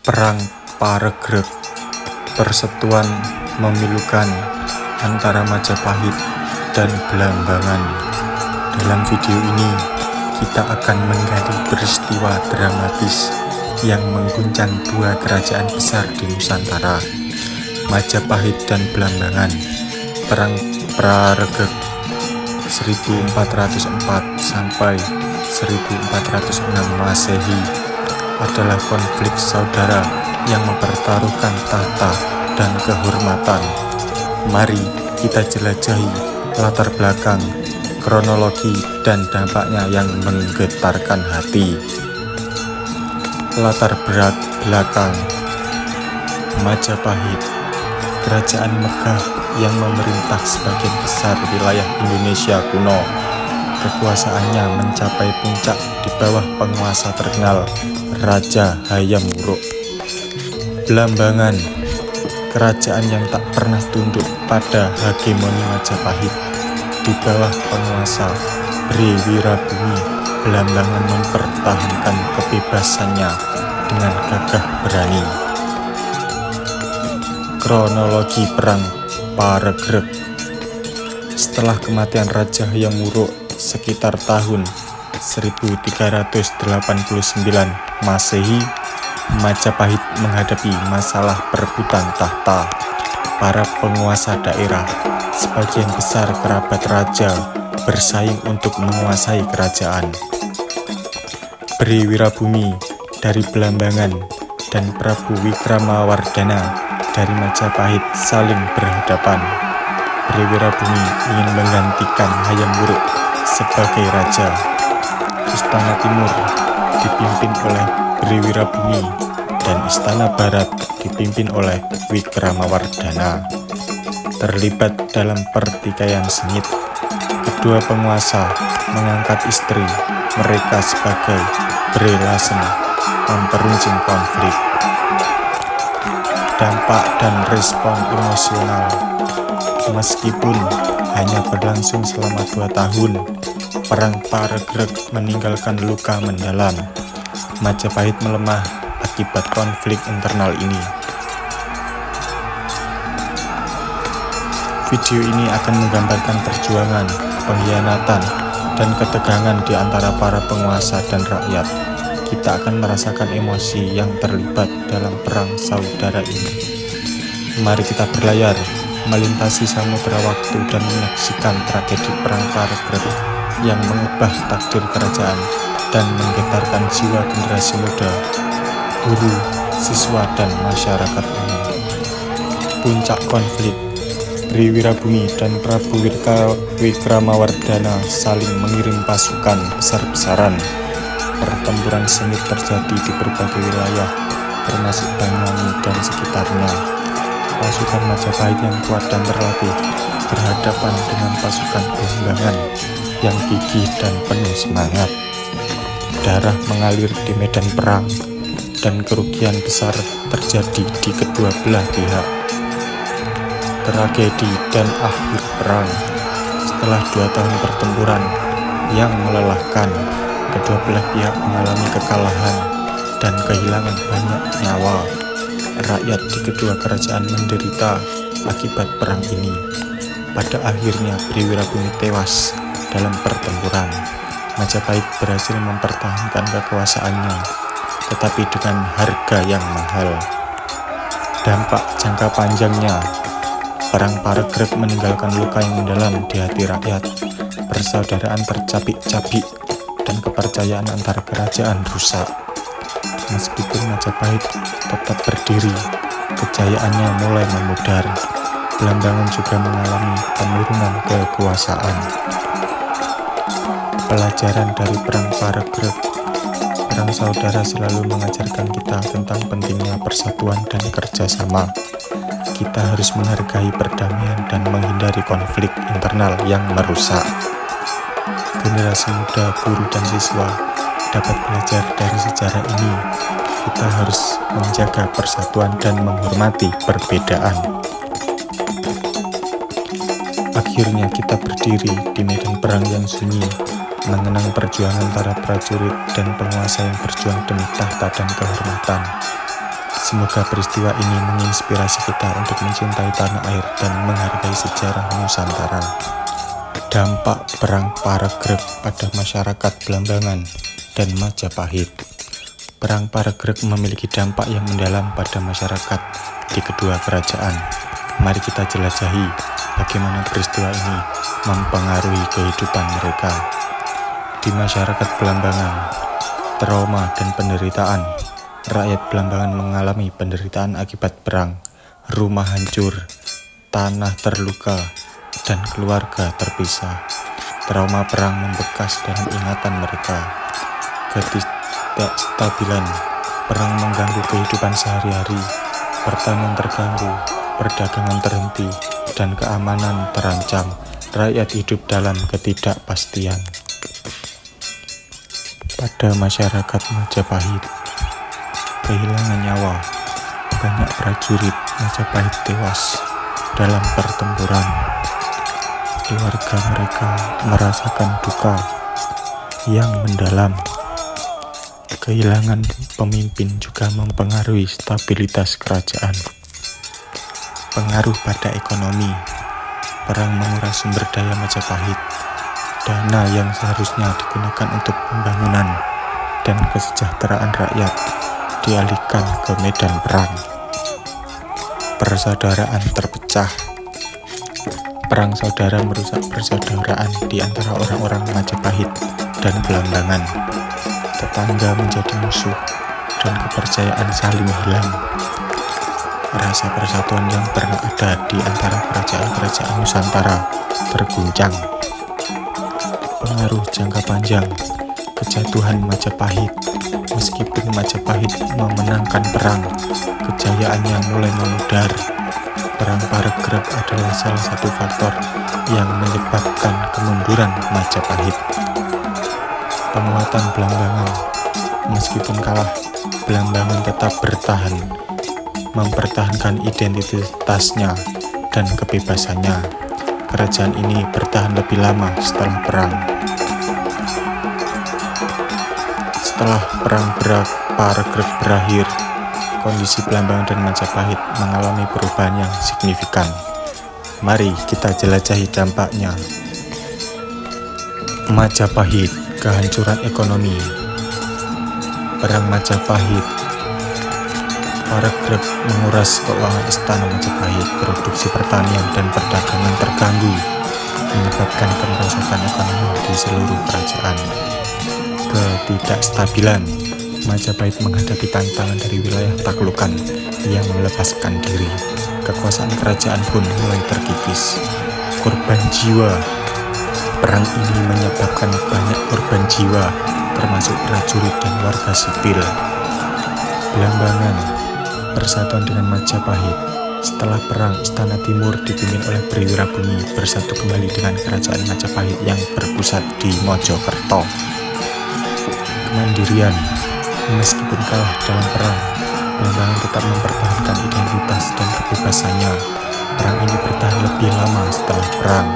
Perang Paregreg, persatuan memilukan antara Majapahit dan Blambangan. Dalam video ini, kita akan menggali peristiwa dramatis yang mengguncang dua kerajaan besar di Nusantara, Majapahit dan Blambangan. Perang Paregreg 1404 sampai 1406 Masehi adalah konflik saudara yang mempertaruhkan tahta dan kehormatan. Mari kita jelajahi latar belakang, kronologi, dan dampaknya yang menggetarkan hati. Latar belakang Majapahit, kerajaan megah yang memerintah sebagian besar wilayah Indonesia kuno. Kekuasaannya mencapai puncak di bawah penguasa terkenal Raja Hayam Wuruk. Blambangan, kerajaan yang tak pernah tunduk pada hegemoni Majapahit. Di bawah penguasa Bri Wirabumi, Blambangan mempertahankan kebebasannya dengan gagah berani. Kronologi Perang Paregreg. Setelah kematian Raja Hayam Wuruk sekitar tahun 1389 Masehi, Majapahit menghadapi masalah perebutan tahta. Para penguasa daerah, sebagian besar kerabat raja, bersaing untuk menguasai kerajaan. Bri Wirabumi dari Blambangan dan Prabu Wikramawardhana dari Majapahit saling berhadapan. Bri Wirabumi ingin menggantikan Hayam Wuruk sebagai raja. Istana Timur dipimpin oleh Bri Wirabumi dan Istana Barat dipimpin oleh Wikramawardhana. Terlibat dalam pertikaian sengit, kedua penguasa mengangkat istri mereka sebagai Brelasen memperuncing konflik. Dampak dan respon emosional. Meskipun hanya berlangsung selama 2 tahun, Perang Paregreg meninggalkan luka mendalam. Majapahit melemah akibat konflik internal ini. Video ini akan menggambarkan perjuangan, pengkhianatan, dan ketegangan di antara para penguasa dan rakyat. Kita akan merasakan emosi yang terlibat dalam perang saudara ini. Mari kita berlayar, melintasi samudera waktu dan menyaksikan tragedi Perang Paregreg yang mengubah takdir kerajaan dan menggetarkan jiwa generasi muda, guru, siswa, dan masyarakat umum. Puncak konflik. Bri Wirabumi dan Prabu Wikramawardhana saling mengirim pasukan besar-besaran. Pertempuran sengit terjadi di berbagai wilayah, termasuk Banyuwangi dan sekitarnya. Pasukan Majapahit yang kuat dan terlatih berhadapan dengan pasukan Blambangan yang gigih dan penuh semangat. Darah mengalir di medan perang, dan kerugian besar terjadi di kedua belah pihak. Tragedi dan akhir perang. Setelah 2 tahun pertempuran yang melelahkan, kedua belah pihak mengalami kekalahan dan kehilangan banyak nyawa. Rakyat di kedua kerajaan menderita akibat perang ini. Pada akhirnya Bri Wirabumi tewas dalam pertempuran. Majapahit berhasil mempertahankan kekuasaannya, tetapi dengan harga yang mahal. Dampak jangka panjangnya. Perang Paregreg meninggalkan luka yang mendalam di hati rakyat. Persaudaraan tercabik-cabik dan kepercayaan antar kerajaan rusak. Meskipun Majapahit tetap berdiri, kejayaannya mulai memudar. Blambangan juga mengalami penurunan kekuasaan. Pelajaran dari Perang Paregreg. Perang saudara selalu mengajarkan kita tentang pentingnya persatuan dan kerjasama. Kita harus menghargai perdamaian dan menghindari konflik internal yang merusak. Generasi muda, guru, dan siswa dapat belajar dari sejarah ini. Kita harus menjaga persatuan dan menghormati perbedaan. Akhirnya kita berdiri di medan perang yang sunyi, mengenang perjuangan para prajurit dan penguasa yang berjuang demi tahta dan kehormatan. Semoga peristiwa ini menginspirasi kita untuk mencintai tanah air dan menghargai sejarah Nusantara. Dampak Perang Paregreg pada masyarakat Blambangan dan Majapahit. Perang Paregreg memiliki dampak yang mendalam pada masyarakat di kedua kerajaan. Mari kita jelajahi bagaimana peristiwa ini mempengaruhi kehidupan mereka. Di masyarakat Blambangan, trauma dan penderitaan. Rakyat Blambangan mengalami penderitaan akibat perang, rumah hancur, tanah terluka, dan keluarga terpisah. Trauma perang membekas dalam ingatan mereka. Ketidakstabilan perang mengganggu kehidupan sehari-hari, pertanian terganggu, perdagangan terhenti, dan keamanan terancam. Rakyat hidup dalam ketidakpastian. Pada masyarakat Majapahit, kehilangan nyawa. Banyak prajurit Majapahit tewas dalam pertempuran. Keluarga mereka merasakan duka yang mendalam. Kehilangan pemimpin juga mempengaruhi stabilitas kerajaan. Pengaruh pada ekonomi. Perang menguras sumber daya Majapahit. Dana yang seharusnya digunakan untuk pembangunan dan kesejahteraan rakyat dialihkan ke medan perang. Persaudaraan terpecah. Perang saudara merusak persaudaraan di antara orang-orang Majapahit dan Blambangan. Tetangga menjadi musuh dan kepercayaan saling hilang. Rasa persatuan yang pernah ada di antara kerajaan-kerajaan Nusantara terguncang. Pengaruh jangka panjang. Kejatuhan Majapahit. Meskipun Majapahit memenangkan perang, kejayaannya mulai memudar. Perang Paregreg adalah salah satu faktor yang menyebabkan kemunduran Majapahit. Penguatan Blambangan. Meskipun kalah, Blambangan tetap bertahan, mempertahankan identitasnya dan kebebasannya. Kerajaan ini bertahan lebih lama setelah perang. Setelah perang Paregreg berakhir, kondisi Blambangan dan Majapahit mengalami perubahan yang signifikan. Mari kita jelajahi dampaknya. Majapahit, kehancuran ekonomi. Perang Majapahit Paregreg menguras keuangan istana Majapahit. Produksi pertanian dan perdagangan terganggu, menyebabkan kemerosotan ekonomi di seluruh kerajaan. Ketidakstabilan. Majapahit menghadapi tantangan dari wilayah taklukan yang melepaskan diri. Kekuasaan kerajaan pun mulai terkikis. Korban jiwa. Perang ini menyebabkan banyak korban jiwa, termasuk prajurit dan warga sipil. Blambangan bersatuan dengan Majapahit. Setelah perang, Istana Timur dipimpin oleh Priwirabumi bersatu kembali dengan kerajaan Majapahit yang berpusat di Mojokerto. Kemandirian. Meskipun kalah dalam perang, Blambangan tetap mempertahankan identitas dan kebebasannya. Perang ini bertahan lebih lama setelah perang.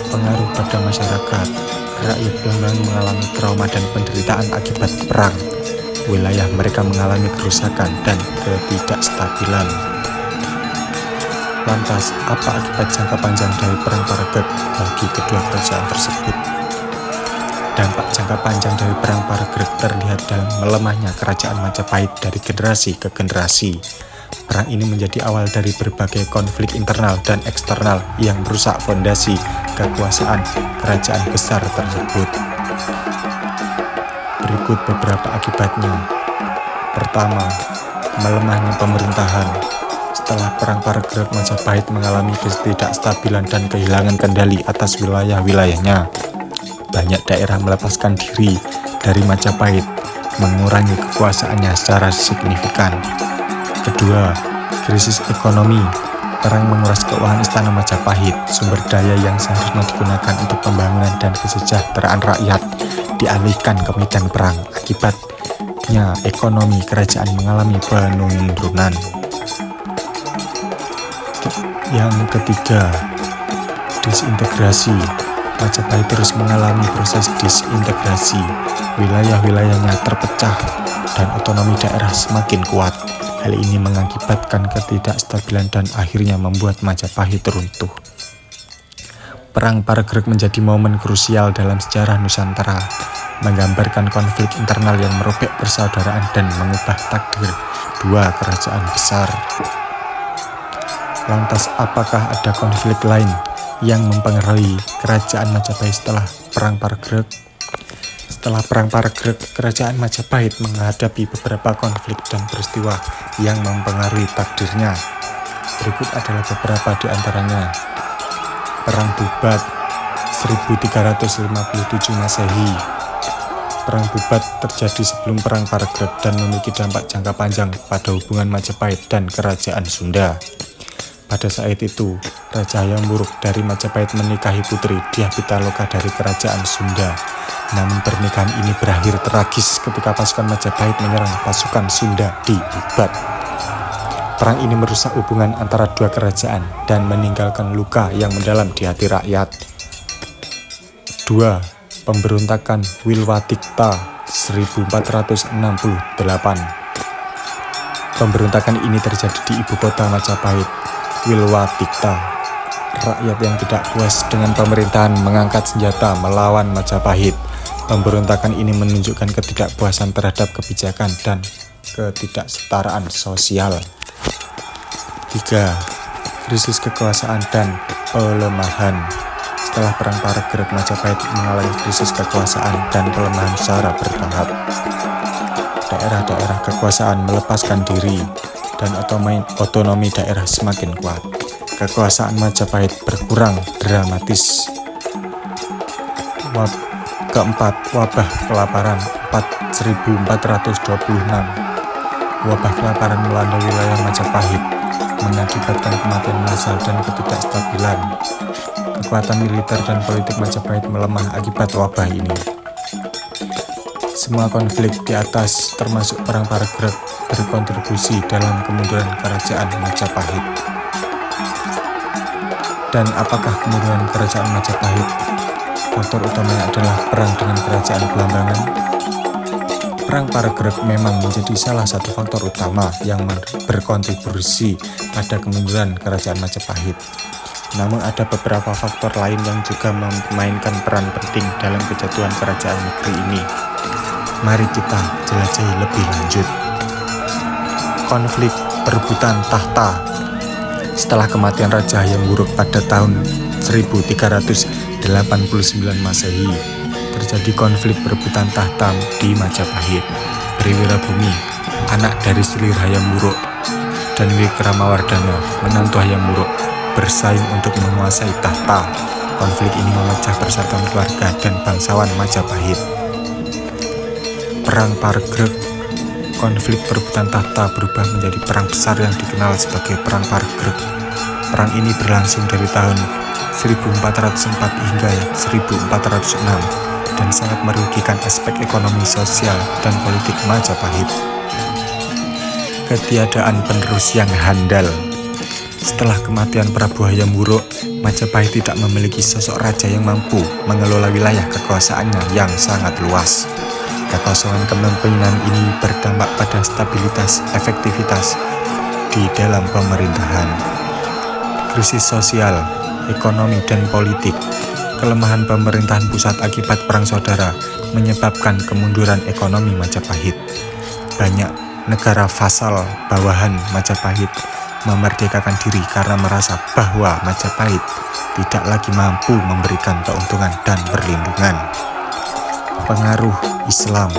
Pengaruh pada masyarakat. Rakyat Blambangan mengalami trauma dan penderitaan akibat perang. Wilayah mereka mengalami kerusakan dan ketidakstabilan. Lantas, apa akibat jangka panjang dari Perang Paregreg bagi kedua kerajaan tersebut? Dampak jangka panjang dari Perang Paregreg terlihat dalam melemahnya kerajaan Majapahit dari generasi ke generasi. Perang ini menjadi awal dari berbagai konflik internal dan eksternal yang merusak fondasi kekuasaan kerajaan besar tersebut. Berikut beberapa akibatnya. Pertama, melemahnya pemerintahan. Setelah Perang Paregreg, Majapahit mengalami ketidakstabilan dan kehilangan kendali atas wilayah-wilayahnya. Banyak daerah melepaskan diri dari Majapahit, mengurangi kekuasaannya secara signifikan. Kedua, krisis ekonomi. Perang menguras keuangan istana Majapahit. Sumber daya yang seharusnya digunakan untuk pembangunan dan kesejahteraan rakyat dialihkan ke medan perang. Akibatnya, ekonomi kerajaan mengalami penurunan. Yang ketiga, disintegrasi. Majapahit terus mengalami proses disintegrasi. Wilayah-wilayahnya terpecah dan otonomi daerah semakin kuat. Hal ini mengakibatkan ketidakstabilan dan akhirnya membuat Majapahit runtuh. Perang Paregreg menjadi momen krusial dalam sejarah Nusantara, menggambarkan konflik internal yang merobek persaudaraan dan mengubah takdir dua kerajaan besar. Lantas apakah ada konflik lain yang mempengaruhi kerajaan Majapahit setelah Perang Paregreg? Setelah Perang Paregreg, kerajaan Majapahit menghadapi beberapa konflik dan peristiwa yang mempengaruhi takdirnya. Berikut adalah beberapa di antaranya. Perang Bubat 1357 Masehi. Perang Bubat terjadi sebelum Perang Paregreg dan memiliki dampak jangka panjang pada hubungan Majapahit dan Kerajaan Sunda. Pada saat itu, Raja Hayam Wuruk dari Majapahit menikahi putri Dyah Pitaloka dari Kerajaan Sunda. Namun pernikahan ini berakhir tragis ketika pasukan Majapahit menyerang pasukan Sunda di Bubat. Perang ini merusak hubungan antara dua kerajaan dan meninggalkan luka yang mendalam di hati rakyat. 2. Pemberontakan Wilwatikta 1468. Pemberontakan ini terjadi di ibu kota Majapahit, Wilwatikta. Rakyat yang tidak puas dengan pemerintahan mengangkat senjata melawan Majapahit. Pemberontakan ini menunjukkan ketidakpuasan terhadap kebijakan dan ketidaksetaraan sosial. 3. Krisis kekuasaan dan pelemahan. Setelah Perang Paregreg, Majapahit mengalami krisis kekuasaan dan pelemahan secara bertahap. Daerah-daerah kekuasaan melepaskan diri dan otonomi daerah semakin kuat. Kekuasaan Majapahit berkurang dramatis. Keempat, wabah kelaparan 1426. Wabah kelaparan melanda wilayah Majapahit, mengakibatkan kematian massal dan ketidakstabilan. Kekuatan militer dan politik Majapahit melemah akibat wabah ini. Semua konflik di atas, termasuk Perang Paregreg, berkontribusi dalam kemunduran Kerajaan Majapahit. Dan apakah kemunduran Kerajaan Majapahit? Faktor utamanya adalah perang dengan Kerajaan Belambangan. Perang Paregreg memang menjadi salah satu faktor utama yang berkontribusi pada kemunduran Kerajaan Majapahit. Namun ada beberapa faktor lain yang juga memainkan peran penting dalam kejatuhan kerajaan negeri ini. Mari kita jelajahi lebih lanjut. Konflik perebutan tahta. Setelah kematian Raja Hayam Wuruk pada tahun 1389 Masehi, terjadi konflik perebutan tahta di Majapahit. Briwirabumi, anak dari selir Hayam Wuruk, dan Wikramawardhana, menantu Hayam Wuruk, bersaing untuk menguasai tahta. Konflik ini memecah persatuan keluarga dan bangsawan Majapahit. Perang Paregreg. Konflik perebutan tahta berubah menjadi perang besar yang dikenal sebagai Perang Paregreg. Perang ini berlangsung dari tahun 1404 hingga 1406 dan sangat merugikan aspek ekonomi, sosial, dan politik Majapahit. Ketiadaan penerus yang handal. Setelah kematian Prabu Hayam Wuruk, Majapahit tidak memiliki sosok raja yang mampu mengelola wilayah kekuasaannya yang sangat luas. Kekosongan kepemimpinan ini berdampak pada stabilitas, efektivitas di dalam pemerintahan. Krisis sosial, ekonomi, dan politik. Kelemahan pemerintahan pusat akibat perang saudara menyebabkan kemunduran ekonomi Majapahit. Banyak negara vasal bawahan Majapahit memerdekakan diri karena merasa bahwa Majapahit tidak lagi mampu memberikan keuntungan dan perlindungan. Pengaruh Islam.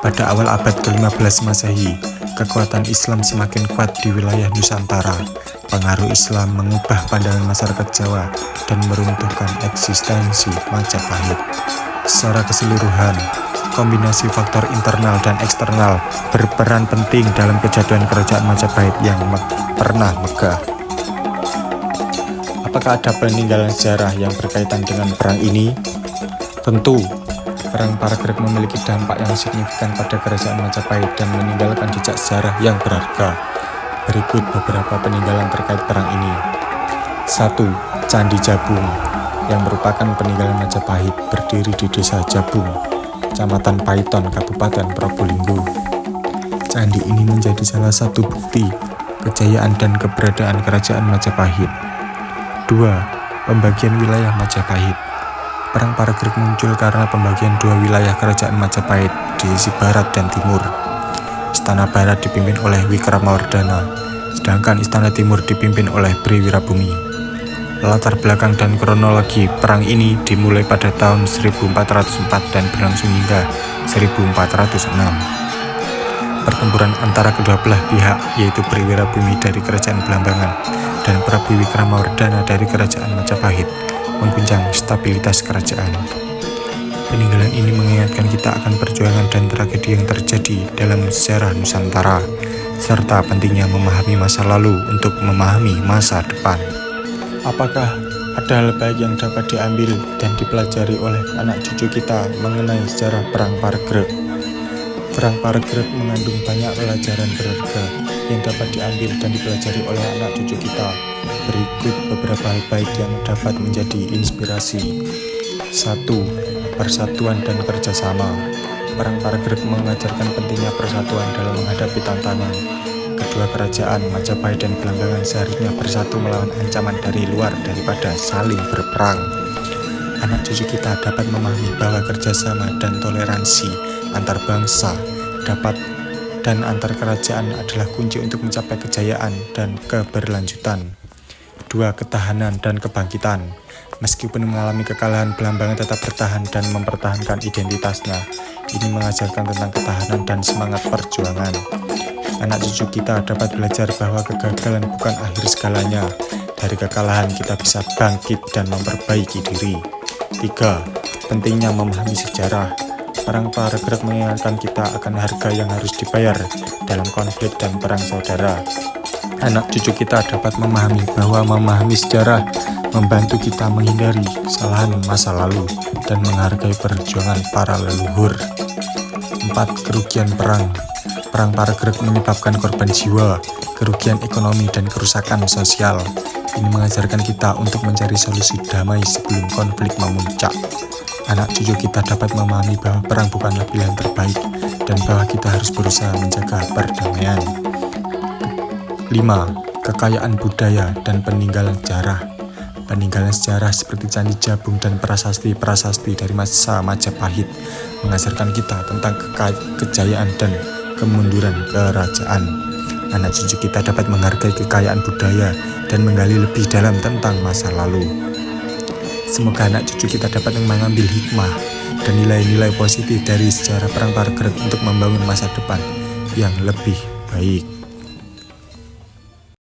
Pada awal abad ke-15 Masehi, kekuatan Islam semakin kuat di wilayah Nusantara. Pengaruh Islam mengubah pandangan masyarakat Jawa dan meruntuhkan eksistensi Majapahit. Secara keseluruhan, kombinasi faktor internal dan eksternal berperan penting dalam kejatuhan kerajaan Majapahit yang pernah megah. Apakah ada peninggalan sejarah yang berkaitan dengan perang ini? Tentu. Perang Paregreg memiliki dampak yang signifikan pada kerajaan Majapahit dan meninggalkan jejak sejarah yang berharga. Berikut beberapa peninggalan terkait perang ini. 1. Candi Jabung, yang merupakan peninggalan Majapahit, berdiri di Desa Jabung, Kecamatan Paiton, Kabupaten Probolinggo. Candi ini menjadi salah satu bukti kejayaan dan keberadaan Kerajaan Majapahit. 2. Pembagian wilayah Majapahit. Perang Paragreg muncul karena pembagian dua wilayah Kerajaan Majapahit di sisi barat dan timur. Istana Barat dipimpin oleh Wikramawardhana, sedangkan Istana Timur dipimpin oleh Bri Wirabumi. Latar belakang dan kronologi perang ini dimulai pada tahun 1404 dan berlangsung hingga 1406. Pertempuran antara kedua belah pihak, yaitu Bri Wirabumi dari Kerajaan Belambangan dan Prabu Wikramawardhana dari Kerajaan Majapahit, mengguncang stabilitas kerajaan. Peninggalan ini mengingatkan kita akan perjuangan dan tragedi yang terjadi dalam sejarah Nusantara, serta pentingnya memahami masa lalu untuk memahami masa depan. Apakah ada hal baik yang dapat diambil dan dipelajari oleh anak cucu kita mengenai sejarah Perang Paragreg? Perang Paragreg mengandung banyak pelajaran berharga yang dapat diambil dan dipelajari oleh anak cucu kita. Berikut beberapa hal baik yang dapat menjadi inspirasi. 1. Persatuan dan kerjasama. Perang Paragreg mengajarkan pentingnya persatuan dalam menghadapi tantangan. Kedua kerajaan Majapahit dan Belambangan seharusnya bersatu melawan ancaman dari luar daripada saling berperang. Anak cucu kita dapat memahami bahwa kerjasama dan toleransi antar bangsa dan antar kerajaan adalah kunci untuk mencapai kejayaan dan keberlanjutan. 2. Ketahanan dan kebangkitan. Meskipun mengalami kekalahan, Belambangan tetap bertahan dan mempertahankan identitasnya. Ini mengajarkan tentang ketahanan dan semangat perjuangan. Anak cucu kita dapat belajar bahwa kegagalan bukan akhir segalanya. Dari kekalahan kita bisa bangkit dan memperbaiki diri. 3. Pentingnya memahami sejarah. Perang Paragreg mengingatkan kita akan harga yang harus dibayar dalam konflik dan perang saudara. Anak cucu kita dapat memahami bahwa memahami sejarah membantu kita menghindari kesalahan masa lalu dan menghargai perjuangan para leluhur. 4. Kerugian perang. Perang Paragreg menyebabkan korban jiwa, kerugian ekonomi, dan kerusakan sosial. Ini mengajarkan kita untuk mencari solusi damai sebelum konflik memuncak. Anak cucu kita dapat memahami bahwa perang bukanlah pilihan terbaik dan bahwa kita harus berusaha menjaga perdamaian. 5. Kekayaan budaya dan peninggalan sejarah. Peninggalan sejarah seperti Candi Jabung dan prasasti-prasasti dari masa Majapahit mengajarkan kita tentang kejayaan dan kemunduran kerajaan. Anak cucu kita dapat menghargai kekayaan budaya dan menggali lebih dalam tentang masa lalu. Semoga anak cucu kita dapat mengambil hikmah dan nilai-nilai positif dari sejarah Perang Paragreg untuk membangun masa depan yang lebih baik.